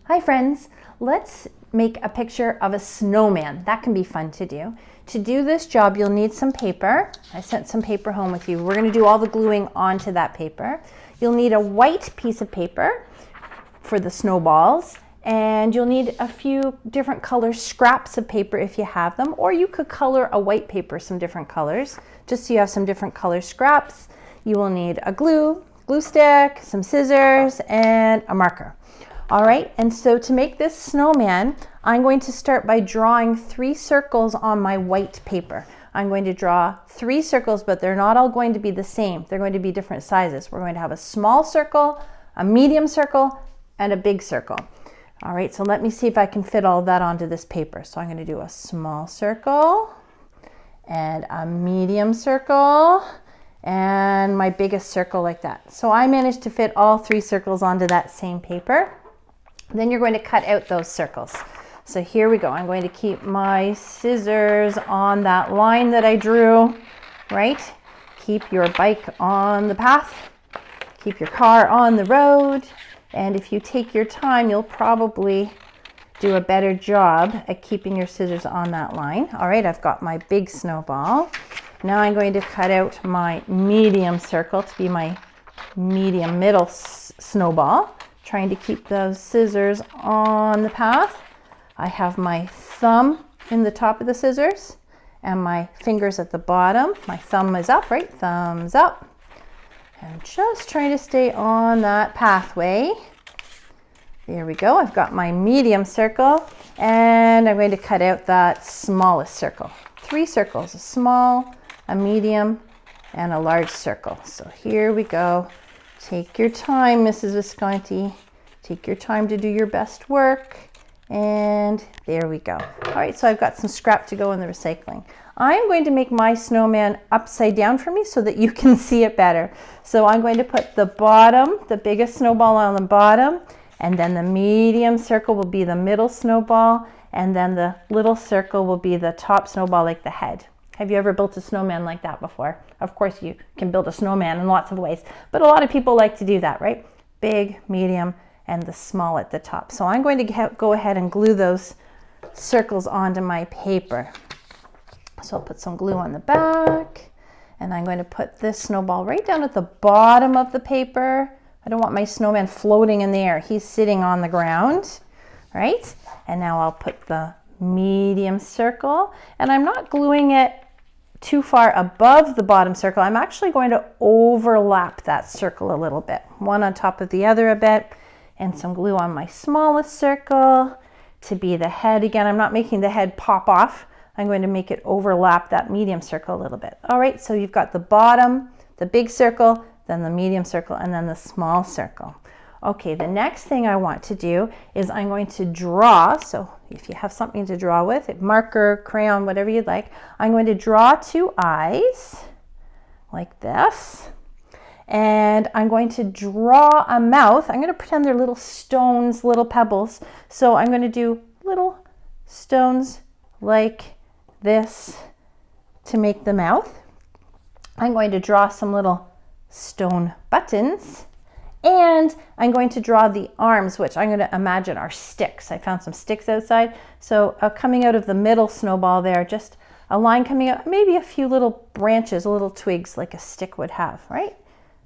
Hi friends, let's make a picture of a snowman. That can be fun to do. To do this job, you'll need some paper. I sent some paper home with you. We're going to do all the gluing onto that paper. You'll need a white piece of paper for the snowballs, and you'll need a few different color scraps of paper if you have them, or you could color a white paper some different colors, just so you have some different color scraps. You will need a glue stick, some scissors, and a marker. All right, and so to make this snowman, I'm going to start by drawing 3 circles on my white paper. I'm going to draw 3 circles, but they're not all going to be the same. They're going to be different sizes. We're going to have a small circle, a medium circle, and a big circle. All right, so let me see if I can fit all that onto this paper. So I'm going to do a small circle and a medium circle and my biggest circle like that. So I managed to fit all 3 circles onto that same paper. Then you're going to cut out those circles. So here we go. I'm going to keep my scissors on that line that I drew, right? Keep your bike on the path. Keep your car on the road. And if you take your time, you'll probably do a better job at keeping your scissors on that line. All right, I've got my big snowball. Now I'm going to cut out my medium circle to be my medium middle snowball. Trying to keep those scissors on the path. I have my thumb in the top of the scissors and my fingers at the bottom. My thumb is up, right? Thumbs up. And just trying to stay on that pathway. There we go. I've got my medium circle and I'm going to cut out that smallest circle. 3 circles, a small, a medium, and a large circle. So here we go. Take your time, Mrs. Visconti. Take your time to do your best work. And there we go. All right, so I've got some scrap to go in the recycling. I'm going to make my snowman upside down for me so that you can see it better. So I'm going to put the bottom, the biggest snowball on the bottom, and then the medium circle will be the middle snowball, and then the little circle will be the top snowball, like the head. Have you ever built a snowman like that before? Of course, you can build a snowman in lots of ways, but a lot of people like to do that, right? Big, medium, and the small at the top. So I'm going to go ahead and glue those circles onto my paper. So I'll put some glue on the back, and I'm going to put this snowball right down at the bottom of the paper. I don't want my snowman floating in the air. He's sitting on the ground, right? And now I'll put the medium circle, and I'm not gluing it too far above the bottom circle. I'm actually going to overlap that circle a little bit, one on top of the other a bit, and some glue on my smallest circle to be the head. Again, I'm not making the head pop off. I'm going to make it overlap that medium circle a little bit. All right, so you've got the bottom, the big circle, then the medium circle, and then the small circle. Okay, the next thing I want to do is I'm going to draw. So if you have something to draw with, a marker, crayon, whatever you'd like, I'm going to draw 2 eyes like this. And I'm going to draw a mouth. I'm going to pretend they're little stones, little pebbles. So I'm going to do little stones like this to make the mouth. I'm going to draw some little stone buttons. And I'm going to draw the arms, which I'm going to imagine are sticks. I found some sticks outside. So coming out of the middle snowball there, just a line coming out, maybe a few little branches, little twigs like a stick would have, right?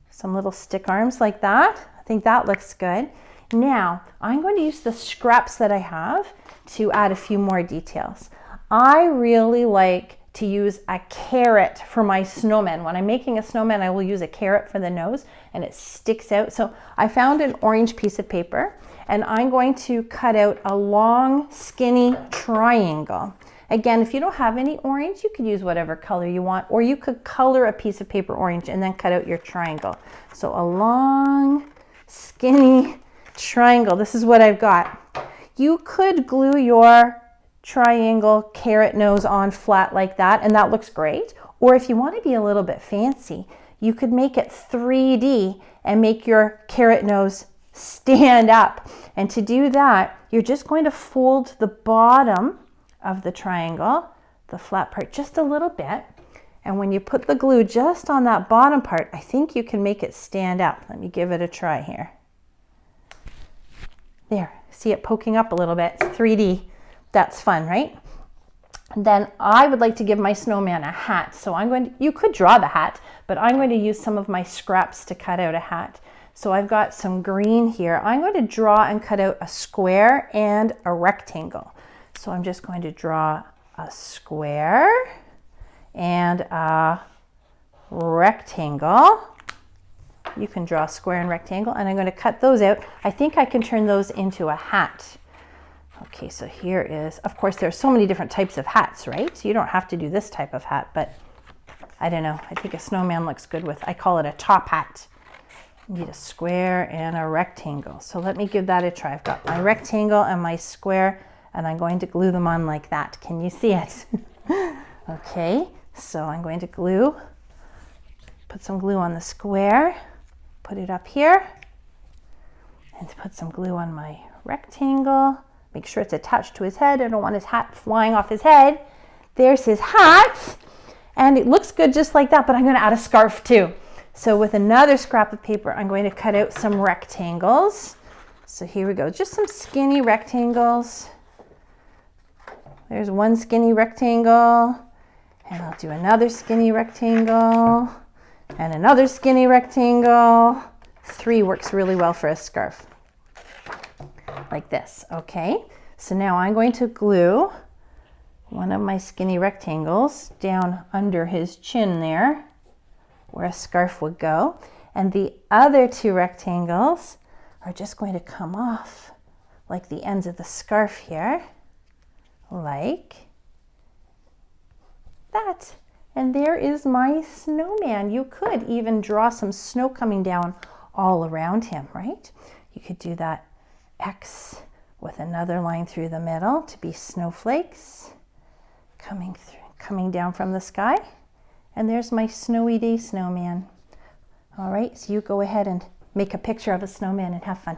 Some little stick arms like that. I think that looks good. Now, I'm going to use the scraps that I have to add a few more details. I really like to use a carrot for my snowman. When I'm making a snowman, I will use a carrot for the nose and it sticks out. So I found an orange piece of paper and I'm going to cut out a long, skinny triangle. Again, if you don't have any orange, you could use whatever color you want, or you could color a piece of paper orange and then cut out your triangle. So a long, skinny triangle. This is what I've got. You could glue your triangle carrot nose on flat like that, and that looks great. Or if you want to be a little bit fancy, you could make it 3D and make your carrot nose stand up. And to do that, you're just going to fold the bottom of the triangle, the flat part, just a little bit. And when you put the glue just on that bottom part, I think you can make it stand up. Let me give it a try here. There, See it poking up a little bit. It's 3D. That's fun, right? And then I would like to give my snowman a hat. So you could draw the hat, but I'm going to use some of my scraps to cut out a hat. So I've got some green here. I'm going to draw and cut out a square and a rectangle. So I'm just going to draw a square and a rectangle. You can draw a square and rectangle, and I'm going to cut those out. I think I can turn those into a hat. Okay, so here is, of course, there's so many different types of hats, right? So you don't have to do this type of hat, but I don't know. I think a snowman looks good with, I call it a top hat. You need a square and a rectangle. So let me give that a try. I've got my rectangle and my square, and I'm going to glue them on like that. Can you see it? Okay, so I'm going to put some glue on the square, put it up here, and put some glue on my rectangle. Make sure it's attached to his head. I don't want his hat flying off his head. There's his hat. And it looks good just like that, but I'm going to add a scarf too. So with another scrap of paper, I'm going to cut out some rectangles. So here we go, just some skinny rectangles. There's one skinny rectangle, and I'll do another skinny rectangle, and another skinny rectangle. 3 works really well for a scarf. Like this, okay? So now I'm going to glue one of my skinny rectangles down under his chin there, where a scarf would go. And the other 2 rectangles are just going to come off like the ends of the scarf here, like that. And there is my snowman. You could even draw some snow coming down all around him, right? You could do that X with another line through the middle to be snowflakes coming down from the sky. And there's my snowy day snowman. All right, so you go ahead and make a picture of a snowman and have fun.